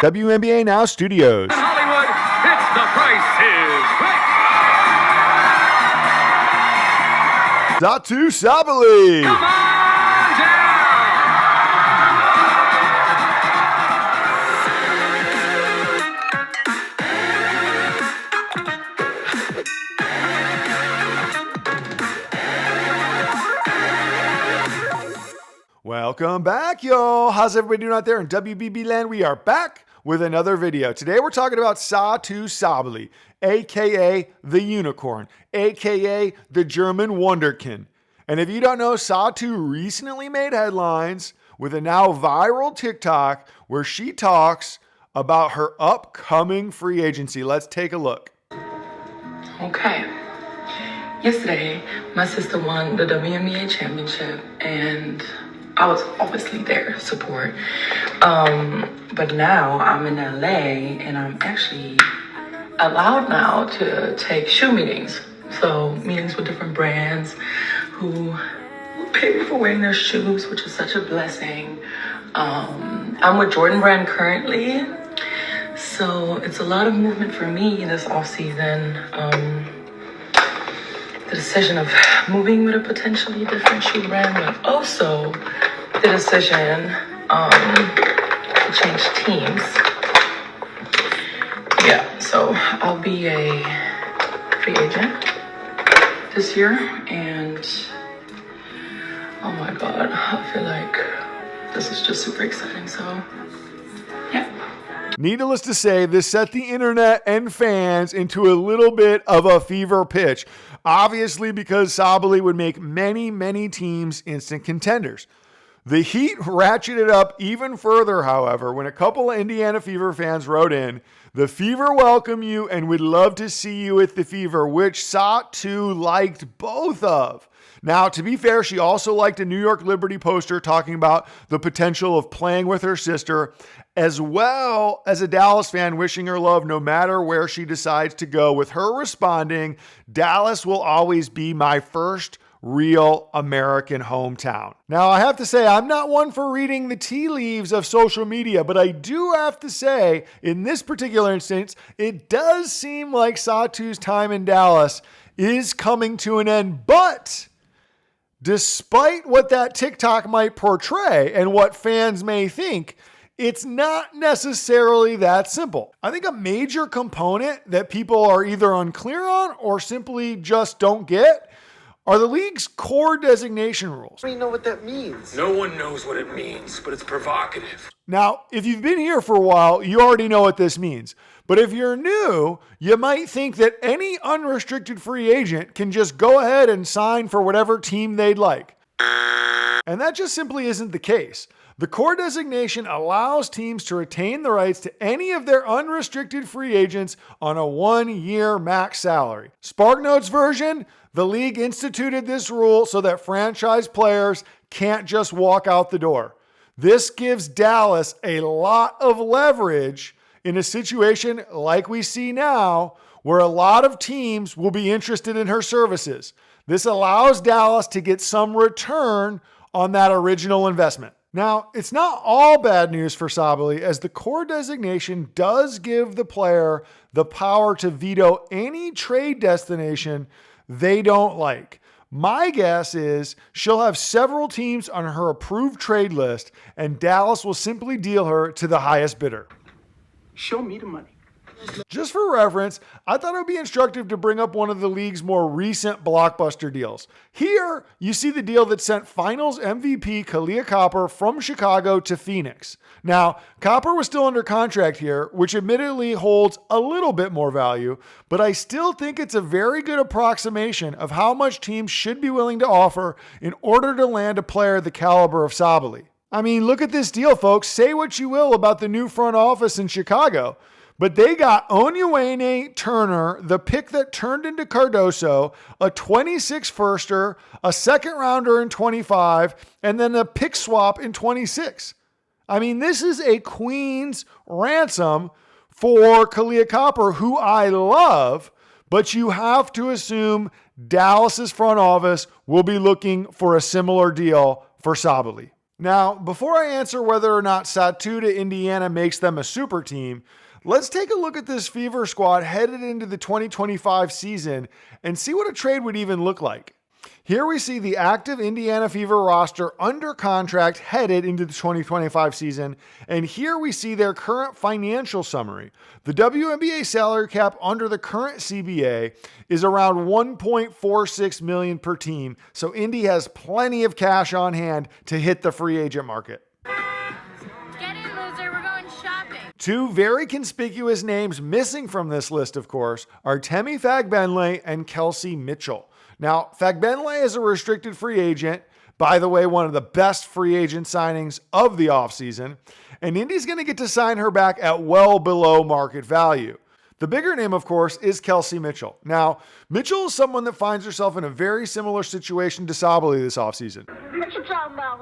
WNBA Now Studios. In Hollywood, it's The Price is Right. Satou Sabally. Come on down. Welcome back, y'all. How's everybody doing out there in WBB land? We are back with another video. Today we're talking about Satou Sabally, aka the Unicorn, aka the German Wonderkin. And if you don't know, Satou recently made headlines with a now viral TikTok where she talks about her upcoming free agency. Let's take a look. Okay. Yesterday, my sister won the WNBA championship, and I was obviously there to support. But now I'm in LA, and I'm actually allowed now to take shoe meetings. So meetings with different brands who pay me for wearing their shoes, which is such a blessing. I'm with Jordan Brand currently, so it's a lot of movement for me this offseason. The decision of moving with a potentially different shoe brand, but also the decision to change teams. Yeah, so I'll be a free agent this year, and oh my God, I feel like this is just super exciting, so yeah. Needless to say, this set the internet and fans into a little bit of a fever pitch. Obviously, because Sabally would make many teams instant contenders. The Heat ratcheted up even further, however, when a couple of Indiana Fever fans wrote in, "The Fever welcome you and would love to see you at the Fever," which Satou liked both of. Now, to be fair, she also liked a New York Liberty poster talking about the potential of playing with her sister, as well as a Dallas fan wishing her love no matter where she decides to go, with her responding, "Dallas will always be my first real American hometown." Now, I have to say, I'm not one for reading the tea leaves of social media, but I do have to say, in this particular instance, it does seem like Satou's time in Dallas is coming to an end. But despite what that TikTok might portray and what fans may think, it's not necessarily that simple. I think a major component that people are either unclear on or simply just don't get are the league's core designation rules. I don't even know what that means. No one knows what it means, but it's provocative. Now, if you've been here for a while, you already know what this means. But if you're new, you might think that any unrestricted free agent can just go ahead and sign for whatever team they'd like. And that just simply isn't the case. The core designation allows teams to retain the rights to any of their unrestricted free agents on a 1-year max salary. SparkNote's version, the league instituted this rule so that franchise players can't just walk out the door. This gives Dallas a lot of leverage in a situation like we see now, where a lot of teams will be interested in her services. This allows Dallas to get some return on that original investment. Now, it's not all bad news for Sabally, as the core designation does give the player the power to veto any trade destination they don't like. My guess is she'll have several teams on her approved trade list, and Dallas will simply deal her to the highest bidder. Show me the money. Just for reference, I thought it would be instructive to bring up one of the league's more recent blockbuster deals. Here, you see the deal that sent Finals MVP Kalia Copper from Chicago to Phoenix. Now, Copper was still under contract here, which admittedly holds a little bit more value, but I still think it's a very good approximation of how much teams should be willing to offer in order to land a player the caliber of Sabally. I mean, look at this deal, folks. Say what you will about the new front office in Chicago, but they got Onyewenye Turner, the pick that turned into Cardoso, a 26 firster, a second rounder in 25, and then a pick swap in 26. I mean, this is a queen's ransom for Kalia Copper, who I love, but you have to assume Dallas's front office will be looking for a similar deal for Sabally. Now, before I answer whether or not Satou to Indiana makes them a super team, let's take a look at this Fever squad headed into the 2025 season and see what a trade would even look like. Here we see the active Indiana Fever roster under contract headed into the 2025 season, and here we see their current financial summary. The WNBA salary cap under the current CBA is around $1.46 million per team, so Indy has plenty of cash on hand to hit the free agent market. Get in, loser. We're going shopping. Two very conspicuous names missing from this list, of course, are Temi Fagbenle and Kelsey Mitchell. Now, Fagbenle is a restricted free agent, by the way, one of the best free agent signings of the offseason, and Indy's going to get to sign her back at well below market value. The bigger name, of course, is Kelsey Mitchell. Now, Mitchell is someone that finds herself in a very similar situation to Sabally this offseason. What you talking about?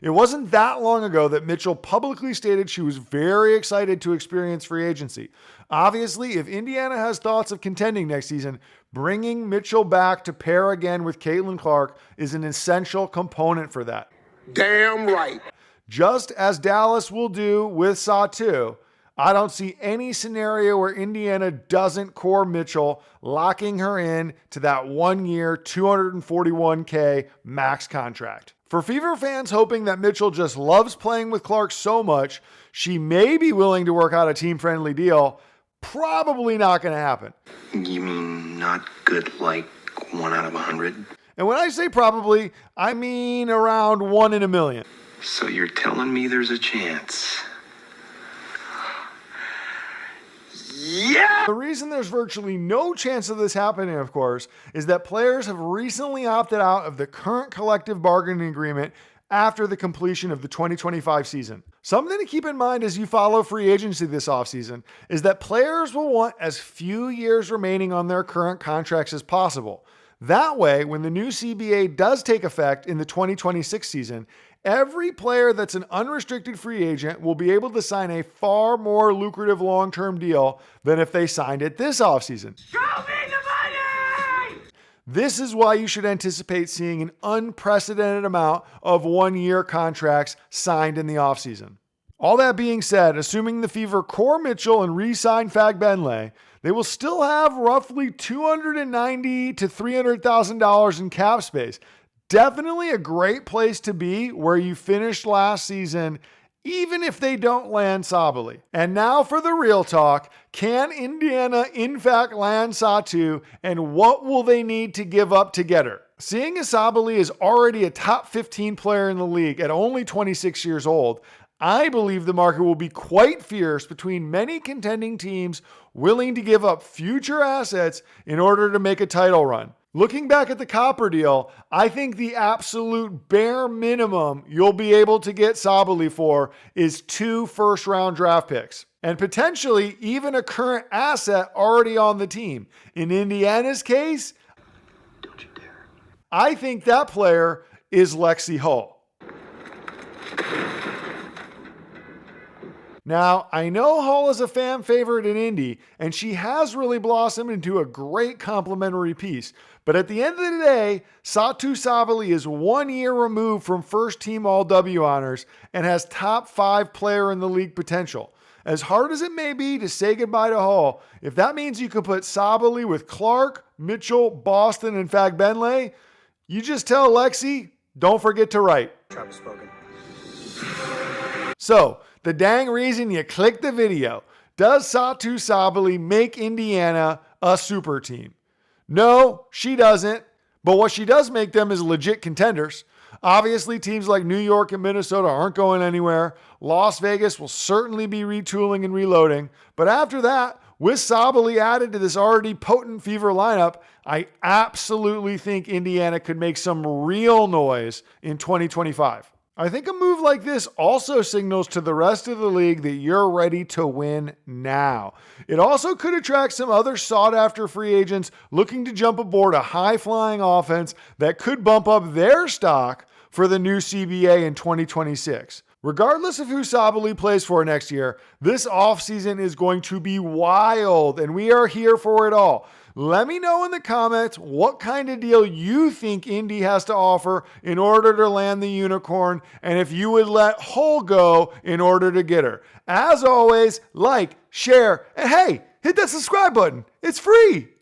It wasn't that long ago that Mitchell publicly stated she was very excited to experience free agency. Obviously, if Indiana has thoughts of contending next season, bringing Mitchell back to pair again with Caitlin Clark is an essential component for that. Damn right. Just as Dallas will do with Satou, I don't see any scenario where Indiana doesn't core Mitchell, locking her in to that 1 year, $241K max contract. For Fever fans hoping that Mitchell just loves playing with Clark so much, she may be willing to work out a team-friendly deal, probably not going to happen. You mean not good like 1 out of 100? And when I say probably, I mean around 1 in a million. So you're telling me there's a chance? Yeah! The reason there's virtually no chance of this happening, of course, is that players have recently opted out of the current collective bargaining agreement after the completion of the 2025 season. Something to keep in mind as you follow free agency this offseason is that players will want as few years remaining on their current contracts as possible. That way, when the new CBA does take effect in the 2026 season, every player that's an unrestricted free agent will be able to sign a far more lucrative long-term deal than if they signed it this offseason. Show me the money! This is why you should anticipate seeing an unprecedented amount of 1-year contracts signed in the offseason. All that being said, assuming the Fever core Mitchell and re-sign Fagbenle, they will still have roughly $290,000 to $300,000 in cap space. Definitely a great place to be where you finished last season, even if they don't land Sabally. And now for the real talk. Can Indiana in fact land Satou, and what will they need to give up to get her? Seeing as Sabally is already a top 15 player in the league at only 26 years old, I believe the market will be quite fierce between many contending teams willing to give up future assets in order to make a title run. Looking back at the Copper deal, I think the absolute bare minimum you'll be able to get Sabally for is 2 first-round draft picks, and potentially even a current asset already on the team. In Indiana's case, Don't you dare. I think that player is Lexi Hull. Now, I know Hull is a fan favorite in Indy, and she has really blossomed into a great complementary piece. But at the end of the day, Satou Sabally is 1 year removed from first-team All-W honors and has top 5 player in the league potential. As hard as it may be to say goodbye to Hull, if that means you can put Sabally with Clark, Mitchell, Boston, and Fagbenle, you just tell Lexi, don't forget to write. Travis spoken. So, the dang reason you clicked the video, does Satou Sabally make Indiana a super team? No, she doesn't. But what she does make them is legit contenders. Obviously, teams like New York and Minnesota aren't going anywhere. Las Vegas will certainly be retooling and reloading. But after that, with Sabally added to this already potent Fever lineup, I absolutely think Indiana could make some real noise in 2025. I think a move like this also signals to the rest of the league that you're ready to win now. It also could attract some other sought-after free agents looking to jump aboard a high-flying offense that could bump up their stock for the new CBA in 2026. Regardless of who Sabally plays for next year, this offseason is going to be wild, and we are here for it all. Let me know in the comments what kind of deal you think Indy has to offer in order to land the unicorn, and if you would let Hull go in order to get her. As always, like, share, and hey, hit that subscribe button. It's free.